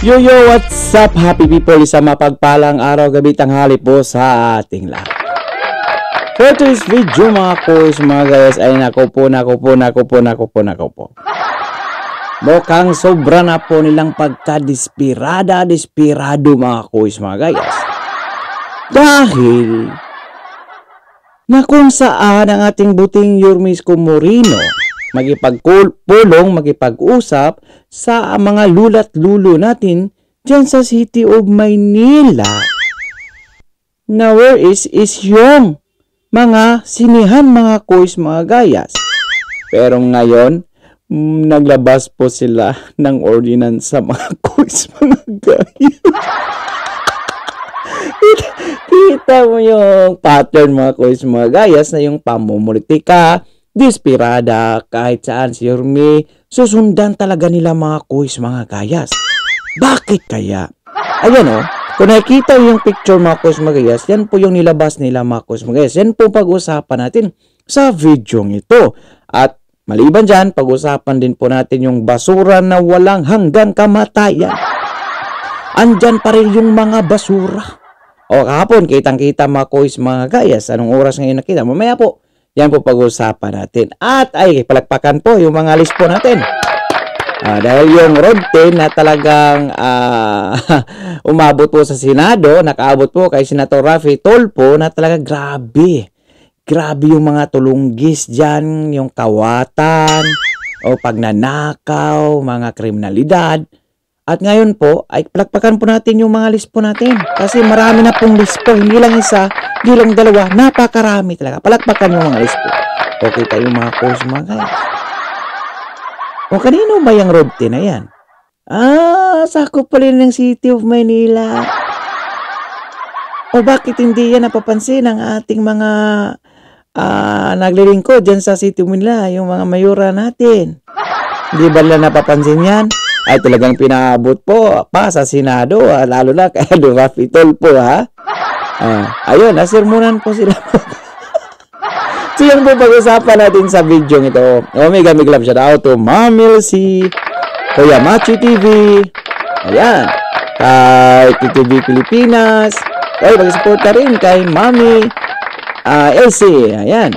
Yo, what's up happy people? Isang mapagpalang araw, gabi, tanghali po sa ating lahat. For today's video mga kuys, mga guys, ay nako po. Mukhang sobra na po nilang pagka-desperado mga kuys, mga guys. Dahil na kung saan ang ating buting Yormisco Moreno magipagpulong, magipag-usap sa mga lulat lulo natin dyan sa City of Maynila. Na where is yung mga sinihan mga kuys, mga gayas. Pero ngayon, naglabas po sila ng ordinance sa mga kuys, mga gayas. Kita mo yung pattern mga kuys, mga gayas, na yung pamumulitika, desperada, kahit saan si Yorme, susundan talaga nila mga kuys, mga gayas. Bakit kaya? Ayan o, kung nakikita yung picture mga kuys, mga gayas, yan po yung nilabas nila mga kuys, mga gayas. Yan po pag-usapan natin sa video ito. At maliban dyan, pag-usapan din po natin yung basura na walang hanggang kamatayan. Andyan pa rin yung mga basura. O kahapon, kitang-kita mga kuys, mga gayas. Anong oras ngayon nakita? Mamaya po. Yan po pag-usapan natin. At ay, palakpakan po yung mga list po natin. Dahil yung road 10 na talagang umabot po sa Senado, nakaabot po kay Senator Raffy Tulfo na talaga grabe. Grabe yung mga tulunggis dyan, yung kawatan, o pagnanakaw, mga kriminalidad. At ngayon po, ay palakpakan po natin yung mga list po natin. Kasi marami na pong list po. Hindi lang isa, hindi lang dalawa. Napakarami talaga. Palakpakan yung mga list po. Okay tayo mga kuys, mga guys. O kanino ba yung road 10 na yan? Sakop pala ng City of Manila. O bakit hindi yan napapansin ng ating mga naglilingkod dyan sa City of Manila, yung mga mayura natin? Hindi ba nila napapansin yan? Ay talagang pinaabot po pa sa Senado, lalo na kay Raffy Tulfo, ha? Ayun, nasirmunan po sila. So yan po pag-usapan natin sa video ito. Mega love shout out to Ma'am Elsie, Kuya Machi TV, ayan, kay TTV Pilipinas, ay mag-suporta rin kay Mami Elsie, ayan,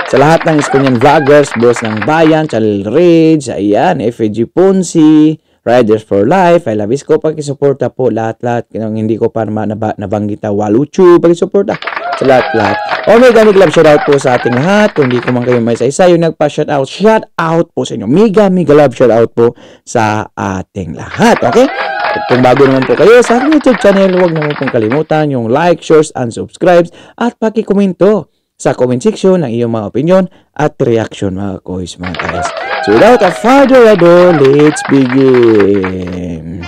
sa lahat ng Iskonian vloggers, Boss ng Bayan, Channel Rage, ayan, FAG Ponzi, Riders for Life, I Love Isko, pag-isuporta po lahat-lahat, hindi ko pa nabanggit na Waluchu, pag-isuporta sa lahat-lahat. Mega love shoutout po sa ating lahat. Kung hindi ko man kayo may isa-isa yung nagpa-shoutout, shoutout po sa inyo. Mega love shoutout po sa ating lahat, okay? At kung bago naman po kayo sa aking YouTube channel, huwag naman pong kalimutan yung like, shares, and subscribes, at pakikomento sa comment section ng iyong mga opinion at reaction mga kuys, mga guys. So without a further ado, let's begin.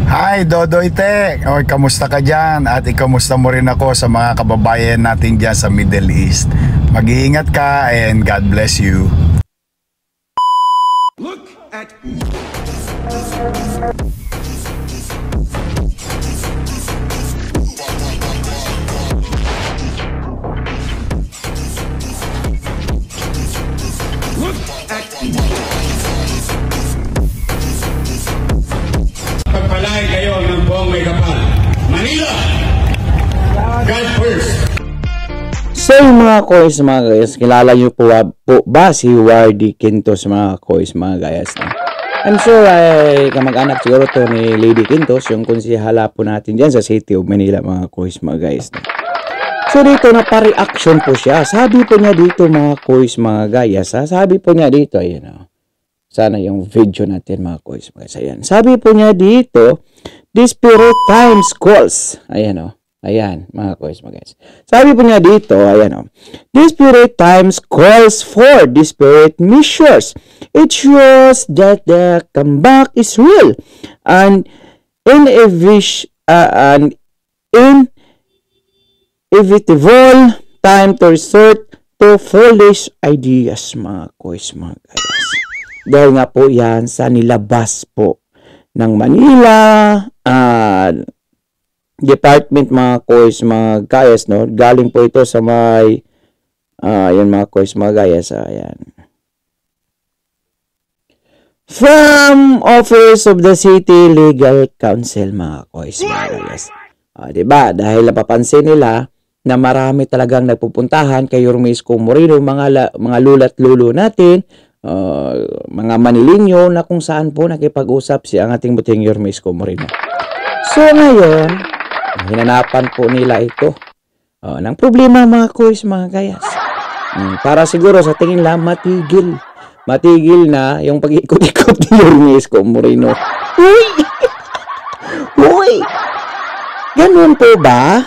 Hi Dodoy Tek! Okay, kamusta ka dyan? At ikamusta mo rin ako sa mga kababayan natin dyan sa Middle East. Mag-iingat ka and God bless you. Look at pagpalay kayo ng buong may kapal. Manila! God first! So mga kuys, mga guys, kilala nyo po ba si Wardy Quintos, mga kuys, mga guys? I'm sure ay kamag-anak siguro to ni Lady Quintos, yung konsihala po natin dyan sa City of Manila, mga kuys, mga guys. So dito na pa-reaction po siya. Sabi po niya dito mga kuys, mga guys, sabi po niya dito, ayan o. Sana yung video natin mga kuys, mga guys. Ayan. Sabi po niya dito, Desperate Times Calls. Ayan o. Ayan, mga kuys, mga guys. Sabi po niya dito, ayan o. Desperate Times Calls for Desperate Measures. It shows that the comeback is real and inevitable time to resort to foolish ideas, mga kuys, mga guys. Dahil nga po yan sa nilabas po ng Manila Department, mga kuys, mga guys, no? Galing po ito sa may Ayan mga course mga guys, ayan. from Office of the City Legal Council, mga kois, mga guys. Diba? Dahil napapansin nila na marami talagang nagpupuntahan kay Yorme Isko Moreno, mga lulat lulo natin, mga Manilinyo na kung saan po nakipag-usap si ang ating buting Yorme Isko Moreno. So ngayon, hinanapan po nila ito ng problema, mga kois, mga gayas. Para siguro sa tingin lang matigil na yung pag-ikot-ikot ni Yorme Isko Moreno. Uy! Ganun po ba?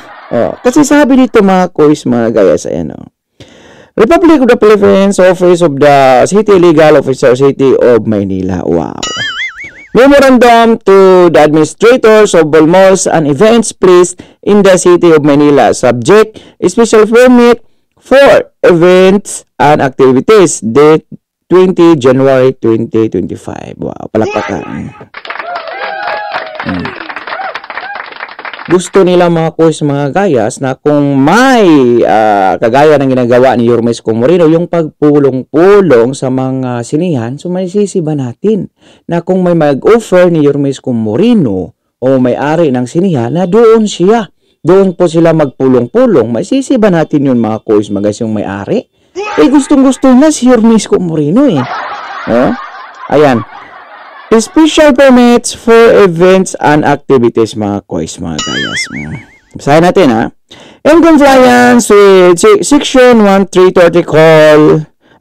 Kasi sabi dito, mga kois, mga gayas, ayan Republic of the Philippines, Office of the City Legal Officer, City of Maynila. Wow. Memorandum to the administrators of all malls and events placed in the City of Manila. Subject, special permit for events and activities. Date 20 January 2025. Wow, palakpakan. Gusto nila, mga kois, mga gayas, na kung may kagaya ng ginagawa ni Yorme Isko Moreno, yung pagpulong-pulong sa mga sinihan, so may sisiba natin na kung may mag-offer ni Yorme Isko Moreno o may-ari ng sinihan, na doon po sila magpulong-pulong, may sisiba natin yun, mga kois, mga gayas, yung may-ari. Gustong-gusto na si Yorme Isko Moreno Ayan. Special permits for events and activities, mga kois, mga gayas. Basahin natin, In compliance with Section 13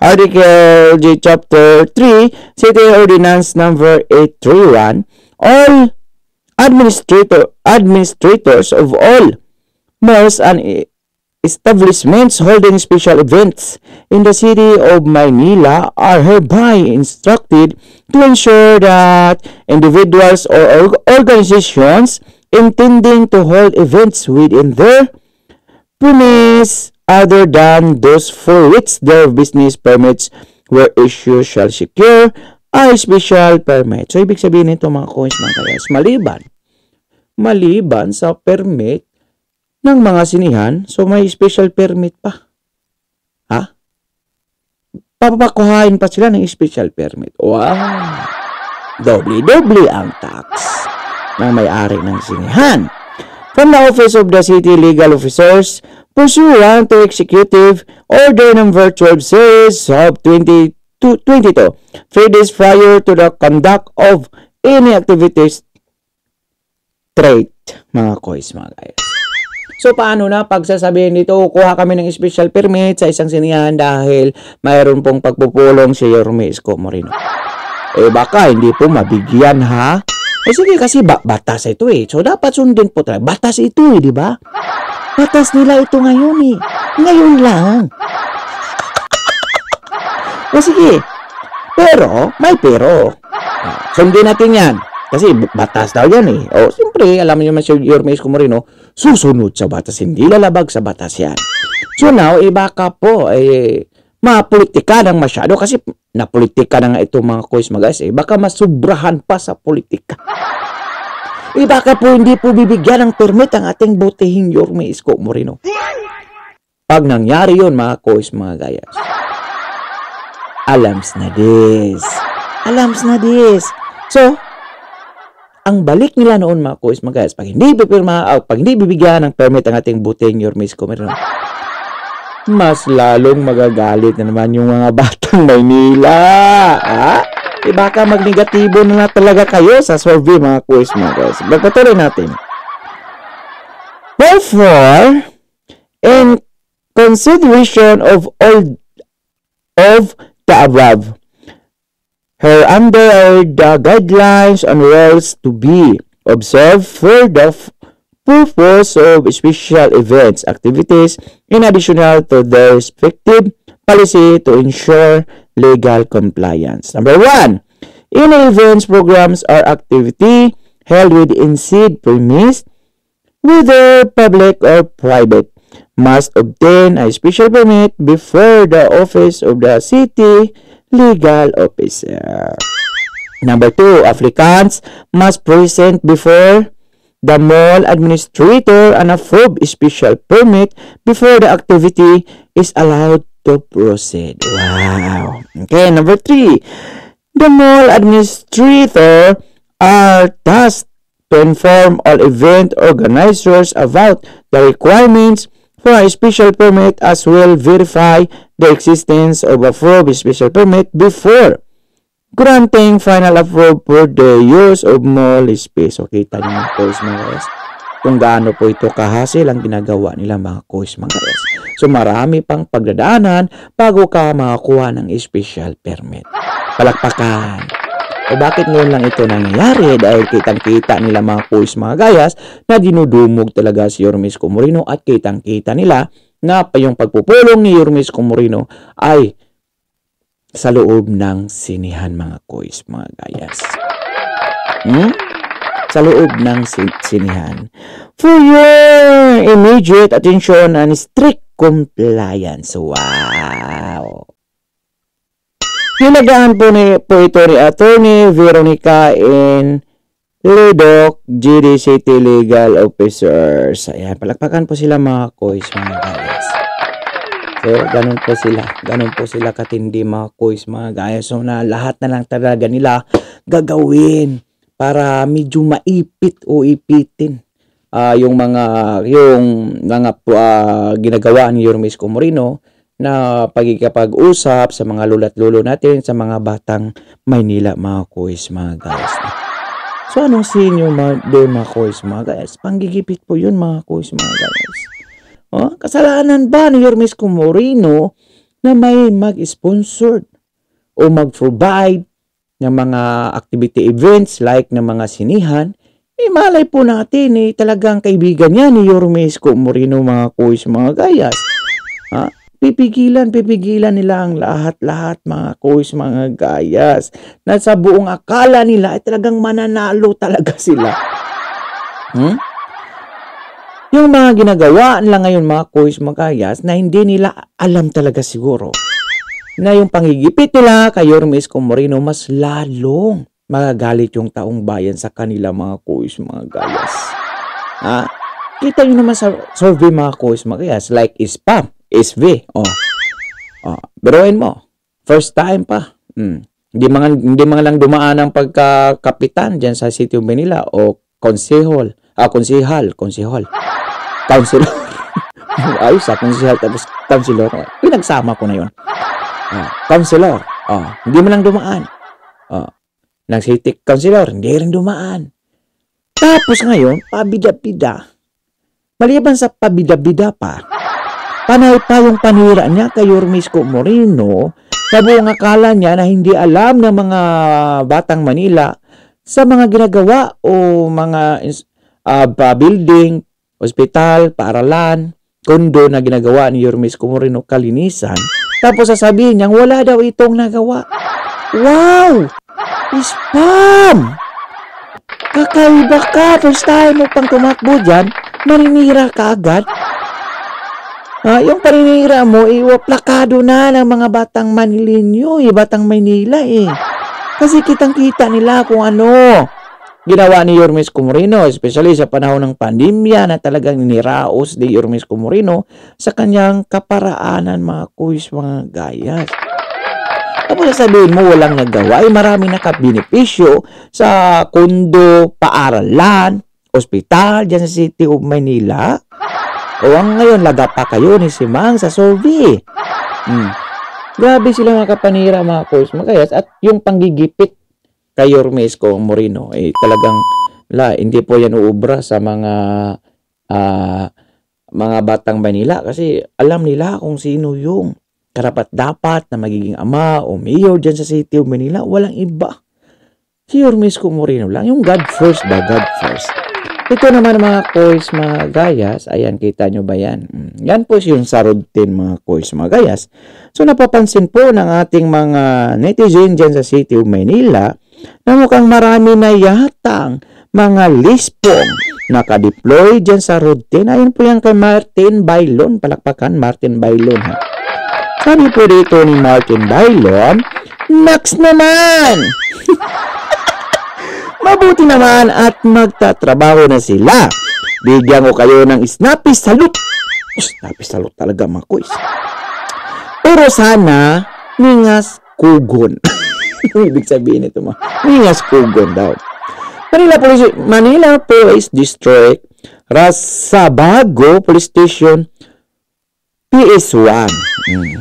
Article G Chapter 3, City Ordinance Number 831, all administrators of all malls and establishments holding special events in the City of Manila are hereby instructed to ensure that individuals or organizations intending to hold events within their premise other than those for which their business permits were issued shall secure a special permit. So, ibig sabihin nito, mga kois, mga kayas, maliban sa permit ng mga sinihan, so may special permit pa. Papakuhain pa sila ng special permit. Wow! Doble ang tax ng may-ari ng sinihan. From the Office of the City Legal Officers, pursuant to Executive Order Number 12 Series of 2022, 3 days prior to the conduct of any activities trade, mga kois, mga guys. So, paano na pagsasabihin dito, kuha kami ng special permit sa isang sinihan dahil mayroon pong pagpupulong si Yorme Isko Moreno? Baka hindi po mabigyan, ha? Sige, kasi batas ito So, dapat sundin po talaga. Batas ito di ba? Batas nila ito ngayon Ngayon lang. Sige. Pero, may pero. Sundin natin yan. Kasi batas daw yan siyempre, alam niyo naman si Yorme Isko Moreno, susunod sa batas, hindi lalabag sa batas yan. So now, baka po, mapolitika ng masyado, kasi napolitika na nga ito, mga kois, mga guys, baka masubrahan pa sa politika. Baka po hindi po bibigyan ng permit ang ating botehing Yorme Isko Moreno. Pag nangyari yun, mga kois, mga gayas, alams na this. So, ang balik nila noon, mga kois, mga guys, pag hindi bibigyan ng permit ang ating buteng Yorme Isko Moreno, mas lalong magagalit na naman yung mga batang Maynila. Baka magnegatibo na talaga kayo sa survey, mga kois, mga guys. Magpatuloy natin. Therefore, in consideration of all of the above, hereunder the guidelines and rules to be observed for the purpose of special events, activities, in addition to their respective policy to ensure legal compliance. Number 1, any events, programs, or activity held within said premise, whether public or private, must obtain a special permit before the Office of the City Legal Officer. Number 2, applicants must present before the mall administrator an approved special permit before the activity is allowed to proceed. Wow. Okay, number 3, The mall administrator are tasked to inform all event organizers about the requirements for a special permit as well verify the existence of approved special permit before granting final approval for the use of mall space. So, kita niyo po mga guys kung gaano po ito kahasil ang ginagawa nila mga kuis mga guys. So, marami pang pagdadaanan bago ka makakuha ng special permit. Palakpakan. O bakit ngayon lang ito nangyayari? Dahil kitang-kita nila mga kuis mga gayas na dinudumog talaga si Yorme Isko Moreno at kitang-kita nila na yung pagpupulong ni Yorme Isko Moreno ay sa loob ng sinihan mga kuis mga gayas. Sa loob ng sinihan. For your immediate attention and strict compliance. Wow! Nilagaan po ito ni Attorney Veronica N. Ledok, GD City Legal Officers. Ayan, palakpakan po sila mga kuis mga guys. So, ganun po sila katindi mga kuis mga guys. So, na lahat na lang talaga nila gagawin para medyo maipit o ipitin yung mga ginagawa ni Yorme Isko Moreno na pagkikapag-usap sa mga lula't lolo natin sa mga batang Maynila mga kuis mga guys. So anong sinyo doon mga kuis mga guys? Panggigipit po yun mga kuis mga guys. Kasalanan ba ni Yorme Isko Moreno na may mag-sponsored o mag-provide ng mga activity events like ng mga sinihan? Malay po natin talagang kaibigan niya ni Yorme Isko Moreno mga kuis mga gayas. Pipigilan nila ang lahat mga kuis mga gayas na sa buong akala nila ay talagang mananalo talaga sila. Yung mga ginagawa nila ngayon mga kuis mga gayas na hindi nila alam talaga siguro na yung pangigipit nila kay Yorme Isko Moreno mas lalong magagalit yung taong bayan sa kanila mga kuis mga gayas. Kita nyo naman sa survey mga kuis mga gayas like spam. SV. Biruin mo. First time pa. Hindi mga lang dumaan ang pagkakapitan dyan sa City of Manila o konsehal. Counselor. Ayos konsehal tapos counselor. Pinagsama ko na yun. Counselor. Hindi mo lang dumaan. Ng City Councilor, hindi rin dumaan. Tapos ngayon, pabida-bida. Maliban sa pabida-bida pa, panay pa yung panira niya kay Yorme Isko Moreno sa buong akala niya na hindi alam ng mga batang Manila sa mga ginagawa o mga building, ospital, paaralan, kondo na ginagawa ni Yorme Isko Moreno kalinisan. Tapos sasabihin niya, wala daw itong nagawa. Wow! Spam! Kakaiba ka. First time mo pang tumakbo dyan, maninira ka agad. Yung paninira mo, plakado na ng mga batang Manilinyo, batang Maynila Kasi kitang-kita nila kung ano ginawa ni Yorme Isko Moreno, especially sa panahon ng pandemya na talagang niraos ni Yorme Isko Moreno sa kanyang kaparaanan mga kuis mga gayas. Tapos sasabihin mo walang nagawa, marami nakabenepisyo sa kondo, paaralan, ospital, dyan sa City of Manila. O ang ngayon, laga pa kayo ni si Mang sa survey. Grabe sila mga kapanira, mga kuis, mga kayas. At yung panggigipit kay Yorme Isko Moreno, talagang hindi po yan uubra sa mga batang Manila. Kasi alam nila kung sino yung karapat-dapat na magiging ama o mayor dyan sa City of Manila. Walang iba. Si Yorme Isko Moreno lang. Yung God first ba? God first. Ito naman mga kuis, mga gayas. Ayan, kita nyo ba yan? Yan po yung sarudtin mga kuis, mga gayas. So, napapansin po ng ating mga netizen dyan sa City of Manila na mukhang marami na yatang mga lispong nakadeploy dyan sa Rodten. Ayan po yan kay Martin Bailon. Palakpakan, Martin Bailon. Sabi po dito ni Martin Bailon, next naman! Mabuti naman at magtatrabaho na sila. Bigyan ko kayo ng snappy salute. Snappy salute talaga mga kuis. Pero sana ningas kugon. Ano ibig sabihin ito mga? Ningas Kugon daw. Manila Police District, Rasabago Police Station, PS1.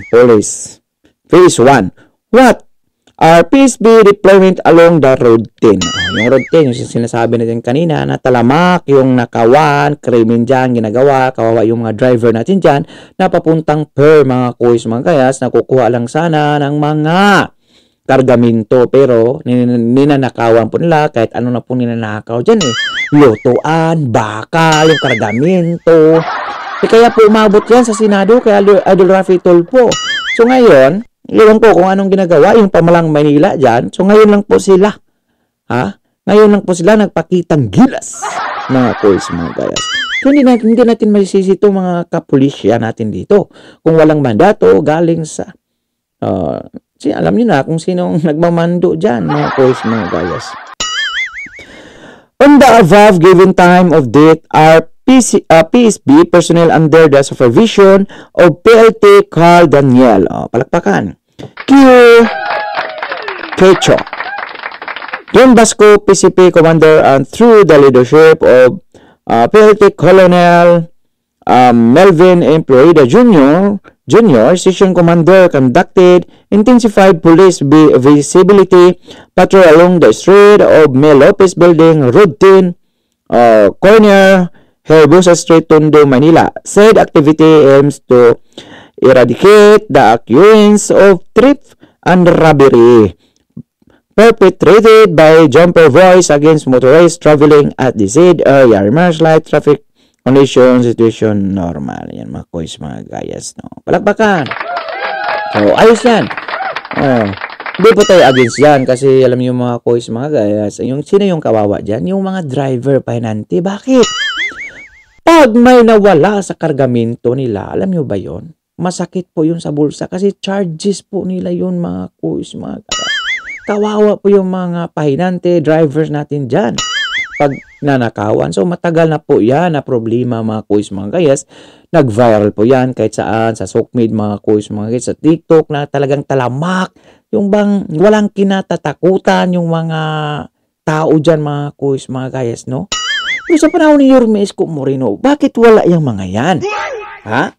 Police. PS1. What are PSB deployment along the road 10? Yung road 10, yung sinasabi natin kanina, na talamak yung nakawan, krimen dyan, ginagawa, kawawa yung mga driver natin dyan, na papuntang per mga kuis, mga kayas, nakukuha lang sana ng mga kargamento, pero ninanakawan po nila kahit ano na po ninanakaw dyan lutuan, bakal, yung kargamento. Kaya po umabot yan sa Senado kay Idol Rafi Tulfo. So ngayon, iwan po kung anong ginagawa yung pamalang Manila dyan. So ngayon lang po sila ngayon lang po sila nagpakitang gilas, mga kuis, mga gayas. So hindi natin masisisi ito mga kapulisya natin dito kung walang mandato galing sa alam niyo na kung sinong nagmamando dyan, mga kuis, mga gayas. On the above given time of death are PSB personnel under the supervision of PLT Carl Daniel. Palakpakan. Q. Kecho. Don Basco, PCP Commander, and through the leadership of PLT Colonel Melvin M. Florida Jr., Station Commander, conducted intensified police visibility patrol along the street of Mel Lopez Building, Road 10, corner Herbosa Street, Tondo, Manila. Said activity aims to eradicate the occurrence of theft and robbery perpetrated by jumper boys against motorists traveling at the said area. Remarks light traffic condition situation normal. Yan mga kuis, mga gayas, no? Palakpakan. So, ayos yan. Hindi po tayo against yan kasi alam niyo mga kuis, mga gayas, sino yung kawawa dyan? Yung mga driver pahinanti. Bakit? Pag may nawala sa kargamento nila, alam niyo ba yon? Masakit po yun sa bulsa kasi charges po nila yun, mga kuis, mga gayas. Kawawa po yung mga pahinante, drivers natin dyan pag nanakawan. So matagal na po yan na problema, mga kuis, mga gayas. Nag-viral po yan kahit saan, sa Sokmed, mga kuis, mga gayas, sa TikTok, na talagang talamak. Yung bang walang kinatatakutan yung mga tao dyan, mga kuis, mga gayas, no? Yung sa panahon ni Yorme Isko Moreno, bakit wala yung mga yan? Ha?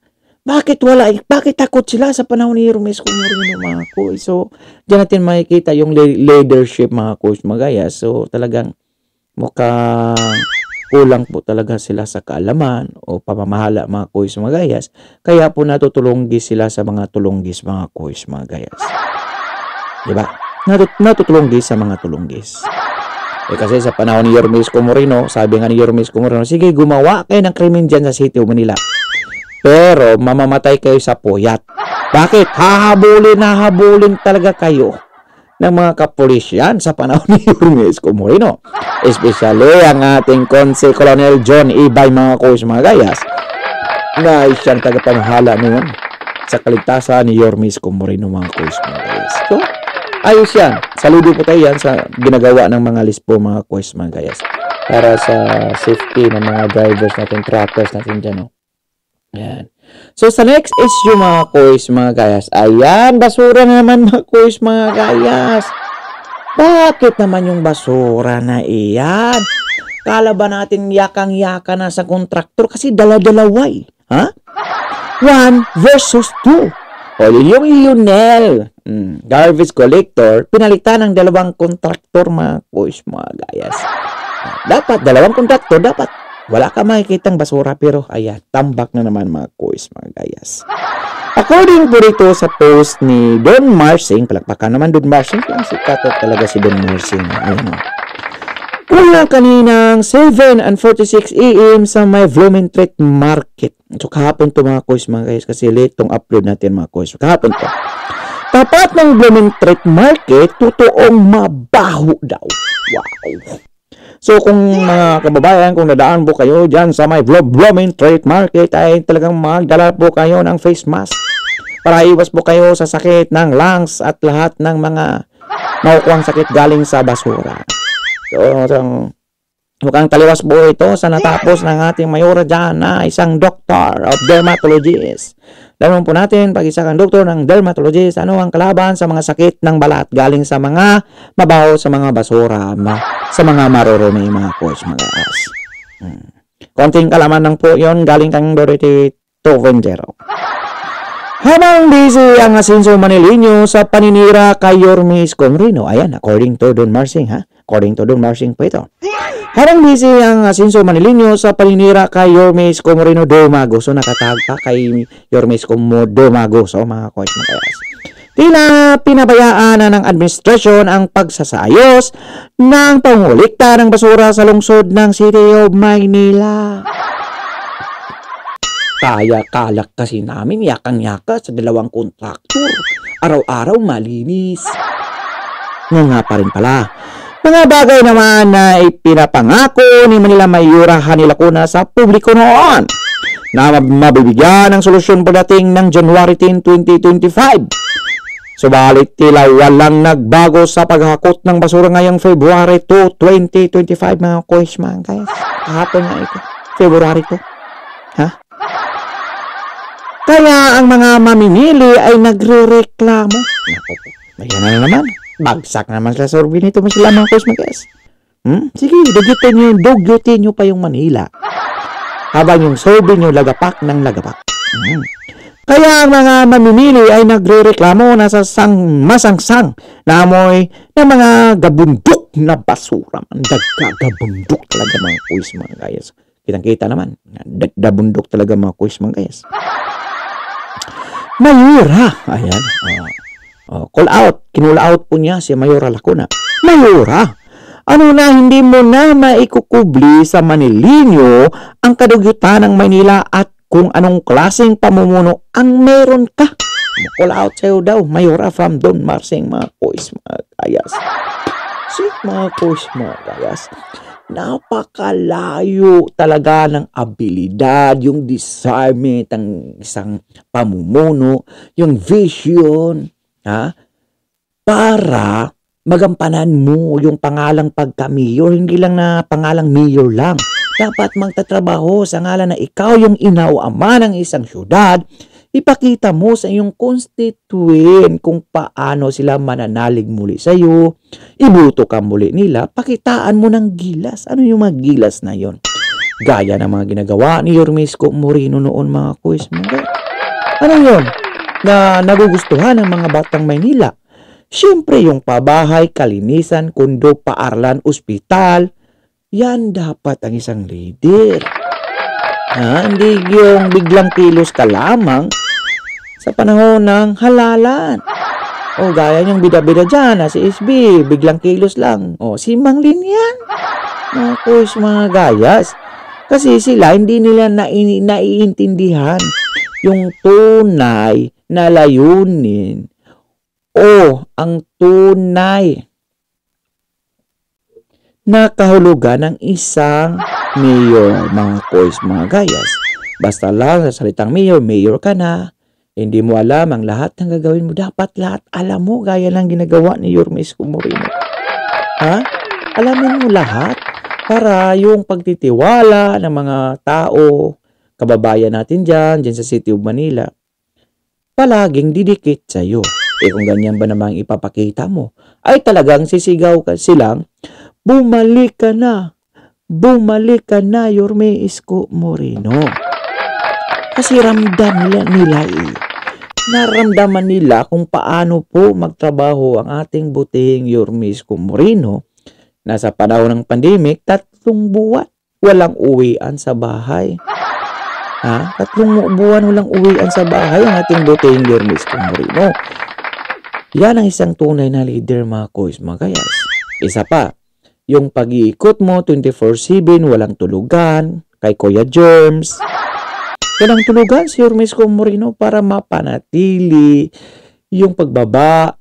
Bakit wala? Bakit takot sila sa panahon ni Yorme Isko Moreno, mga kuis? So, dyan natin makikita yung leadership, mga kuis, mga gayas. So, talagang mukhang kulang po talaga sila sa kaalaman o pamamahala, mga kuis, mga gayas. Kaya po natutulunggis sila sa mga tulunggis, mga kuis, mga gayas. Diba? Natutulunggis sa mga tulunggis. Kasi sa panahon ni Yorme Isko Moreno, sabi nga ni Yorme Isko Moreno, sige, gumawa kayo ng krimen dyan sa City of Manila. Pero mamamatay kayo sa puyat. Bakit? Hahabulin talaga kayo ng mga kapulisyan sa panahon ni Yorme Isko Moreno. Especially ang ating Konse Colonel John Ibay, mga kuis, mga gayas, na siyang tagapamahala noon sa kaligtasan ni Yorme Isko Moreno, mga kuis, mga gayas. So, ayos yan. Saludo po tayo yan sa ginagawa ng mga lispo, mga kuis, mga gayas, para sa safety ng mga drivers natin, truckers natin dyan, no? Ayan. So, sa next issue, mga kuis, mga gayas, ayan, basura na naman, mga kuis, mga gayas. Bakit naman yung basura na iyan? Kala ba natin yakang-yaka na sa kontraktor? Kasi dala-dalaway. Ha? 1 versus 2. O, yung Lionel, garbage collector, pinalitan ng 2 kontraktor, mga kuis, mga gayas. Dapat, 2 kontraktor, dapat wala ka makikitang basura, pero ayan, tambak na naman, mga kuis, mga gayas. According po dito sa post ni Don Marsing, palakpakan naman Don Marsing, kung sikat talaga si Don Marsing. Ayan, una kaninang 7:46 AM sa may Blumentritt Market. So kahapon to, mga kuis, mga guys, kasi late tong upload natin, mga kuis. Kahapon to. Tapat ng Blumentritt Market, totoong mabaho daw. Wow. So kung mga kababayan, kung nadaan po kayo dyan sa may Blumentritt Market, ay talagang magdala po kayo ng face mask para iwas po kayo sa sakit ng lungs at lahat ng mga makukuhang sakit galing sa basura. So mukhang taliwas po ito sa natapos ng ating mayora dyan na isang doctor of dermatologist Lalaman po natin, pag-isa kang doktor ng dermatologist, ano ang kalaban sa mga sakit ng balat galing sa mga mabaho, sa mga basura, sa mga marurumi, mga coach, mga guys. Konting kalaman lang po yon galing kang Dorothy Tovendero. Habang busy ang Asenso Manileño sa paninira kay Yorme Isko Moreno, ayan, according to Don Marsing, ha? According to Don Marsing po ito. Habang busy ang Asenso Manileño sa paninira kay Yorme Isko Moreno Domago. So, nakatag pa kay Yorme Isko Domago. So, mga coach, mga kayas. Tila pinabayaan na ng administrasyon ang pagsasayos ng pangulikta ng basura sa lungsod ng City of Maynila. Kaya kalak kasi namin yakang-yaka sa dalawang kontraktor. Araw-araw malinis. Nga pa rin pala. Mga bagay naman na ipinapangako ni Manila Mayura Hani Lacuna sa publiko noon na mabibigyan ng solusyon pagdating ng January 10, 2025. Subalit tila walang nagbago sa paghakot ng basura ngayong February 2, 2025, mga coach, mga guys. Kahapon nga ito. February 2. Ha? Kaya ang mga mamimili ay nagre-reklamo. Ayan na naman. Bagsak naman sa survey nito sila, mga coach, mga guys. Sige, dugyutin nyo pa yung Manila. Habang yung survey nyo lagapak ng lagapak. Kaya ang mga mamimili ay nagre-reklamo na sa masangsang na amoy ng mga gabundok na basura. Gabundok talaga, mga coach, mga guys. Kitang-kita naman. Gabundok talaga, mga coach, mga guys. Mayura. Ayan. Call out. Kinula out po niya si Mayura Lacuna. Mayura, ano na hindi mo na maikukubli sa Manileño ang kadugyutan ng Maynila at kung anong klaseng pamumuno ang meron ka? Call out sa'yo daw, Mayura, from Don Marsing, mga coach, mga kayas. Mga coach, mga kayas. Napakalayo talaga ng abilidad, yung discernment ng isang pamumuno, yung vision, para magampanan mo yung pangalang pagka-mayor, hindi lang na pangalang mayor lang. Dapat magtatrabaho sa ngalan na ikaw yung ina o ama ng isang syudad. Ipakita mo sa iyong constituent kung paano sila mananalig muli sa iyo. Ibuto ka muli nila. Pakitaan mo ng gilas. Ano yung mga gilas na yon? Gaya ng mga ginagawa ni Yorme Isko Moreno noon, mga quiz. Ano yon? Na nagugustuhan ng mga batang Maynila. Siyempre yung pabahay, kalinisan, kundo, paaralan, ospital. Yan dapat ang isang leader. Hindi yung biglang kilos ka lamang sa panahon ng halalan. Gaya niyang bida-bida dyan, si SB, biglang kilos lang. Si Mang Lin yan. Mga coach, mga gayas. Kasi sila hindi nila naiintindihan yung tunay na layunin ang tunay na kahulugan ng isang mayor, mga coach, mga gayas. Basta lang sa salitang mayor ka na. Hindi mo alam ang lahat ng gagawin mo. Dapat lahat alam mo, gaya lang ginagawa ni Yorme Isko Moreno. Alamin mo lahat para yung pagtitiwala ng mga tao, kababayan natin dyan sa City of Manila, palaging didikit sa'yo. Kung ganyan ba namang ipapakita mo, ay talagang sisigaw ka silang, bumalik ka na, Yorme Isko Moreno. Kasi ramdam nila naramdaman nila kung paano po magtrabaho ang ating butihing Yorme Isko Moreno na sa panahon ng pandemic, 3 buwan walang uwian sa bahay. 3 buwan walang uwian sa bahay ang ating butihing Yorme Isko Moreno. Yan ang isang tunay na leader, mga coach, mga kayas. Isa pa, yung pag-iikot mo 24/7, walang tulugan, kay Kuya Germs. Walang tulugan si Yorme Isko Moreno para mapanatili yung pagbaba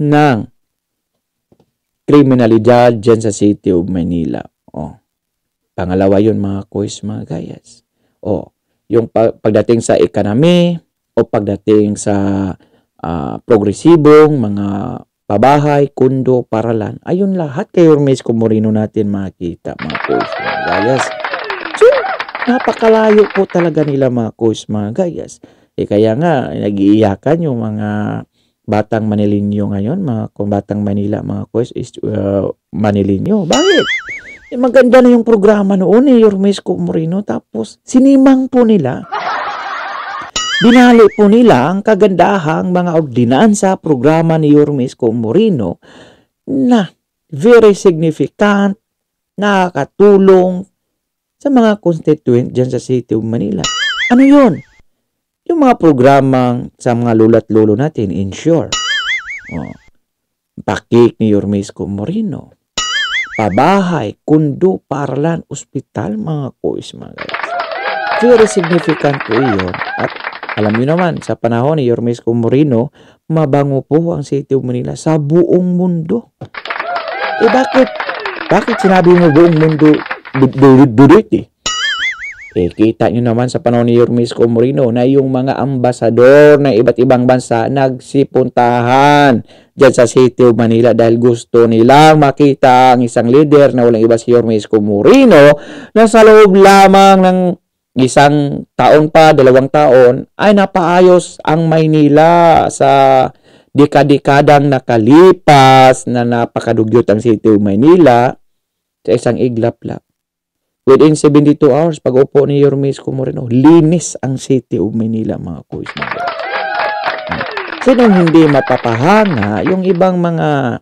ng kriminalidad dyan sa City of Manila. Pangalawa yun, mga coach, mga gayas. Yung pagdating sa economy o pagdating sa progresibong mga pabahay, kundo, paralan. Ayun lahat kay Yorme Isko Moreno natin makita, mga coach, mga gayas. So, napakalayo po talaga nila, mga coach, mga gayas. Kaya nga, nag-iiyakan yung mga batang Manilinyo ngayon, kung batang Manila, mga Kois, is Manilinyo. Bakit? Maganda na yung programa noon Yorme Isko Moreno, tapos sinimang po nila. Binali po nila ang kagandahang mga ordinansa programa ni Yorme Isko Moreno na very significant, nakakatulong sa mga constituent dyan sa City of Manila. Ano yun? Yung mga programang sa mga lula't lolo natin, Insure. Pakik ni Yorme Isko Moreno. Pabahay, kundo, paralan, ospital, mga Kois, mga guys. Very significant po yun. At alam niyo naman, sa panahon ni Yorme Isko Moreno, mabango po ang City of Manila sa buong mundo. Bakit? Bakit sinabi mo buong mundo dudut kita nyo naman sa panahon ni Yorme Isko Moreno na yung mga ambasador ng iba't ibang bansa nagsipuntahan dyan sa City of Manila dahil gusto nilang makita ang isang leader na walang iba si Yorme Isko Moreno na sa loob lamang ng isang taon pa, 2 taon, ay napaayos ang Maynila sa dekadang nakalipas na napakadugyot ang City of Manila sa isang iglap lang. Within 72 hours, pag-upo ni Yorme Isko Moreno, linis ang City of Manila, mga Kois. Sinong hindi mapapahanga yung ibang mga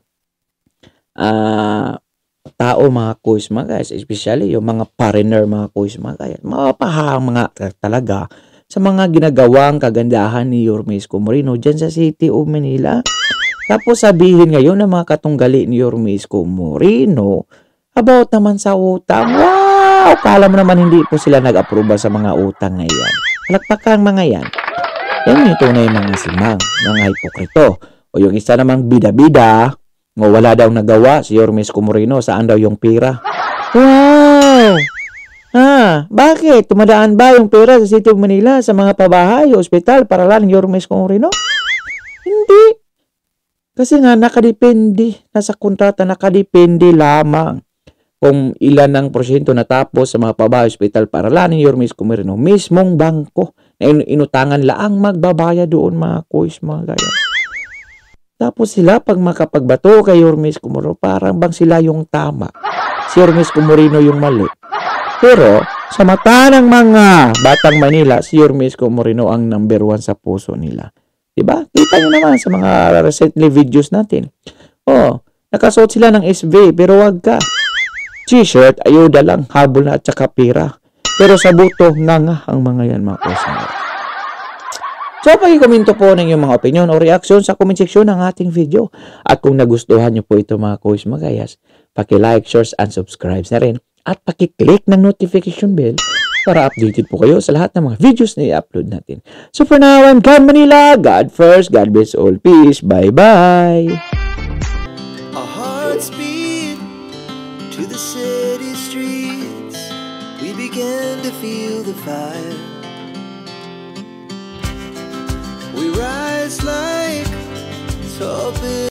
tao, mga Kois, mga guys, especially yung mga foreigner, mga Kois, mga guys, mapapahanga talaga sa mga ginagawang kagandahan ni Yorme Isko Moreno dyan sa City of Manila. Tapos sabihin ngayon ng mga katunggali ni Yorme Isko Moreno about naman sa utang. Wow! Kala mo naman hindi po sila nag-aproba sa mga utang na yan. Palakpakan mga yan. Yan yung tunay mga simang, mga hipokrito. O yung isa namang bida-bida, wala daw nagawa si Yorme Isko Moreno, saan daw yung pera? Wow! Bakit? Tumadaan ba yung pera sa City of Manila sa mga pabahay, ospital, paralan ni Yorme Isko Moreno? Hindi. Kasi nga nakadepende, nasa kontrata nakadepende lamang kung ilan ang porsyento natapos sa mga pabahay, ospital, paralan ni Yorme Isko Moreno. Mismong bangko na inutangan laang magbabaya doon, mga Kois, mga gaya. Tapos sila, pag makapagbato kay Yorme Isko Moreno, parang bang sila yung tama. Si Yorme Isko Moreno yung mali. Pero, sa mata ng mga batang Manila, si Yorme Isko Moreno ang number 1 sa puso nila. Diba? Kita nyo naman sa mga recently videos natin. Nakasuot sila ng SV, pero wag ka. T-shirt, ayuda lang, habol na at saka pera. Pero sa buto, nga ang mga yan, mga kuya. So, pag-komento po ng inyong mga opinion o reaksyon sa comment section ng ating video. At kung nagustuhan nyo po ito, mga kuya magayas, paki-like, share, and subscribe na rin. At paki-click ng notification bell para updated po kayo sa lahat ng mga videos na i-upload natin. So, for now, I'm God Manila. God first, God bless all. Peace. Bye-bye. Our hearts beat to the city streets, we began to feel the fire. We rise like tall buildings.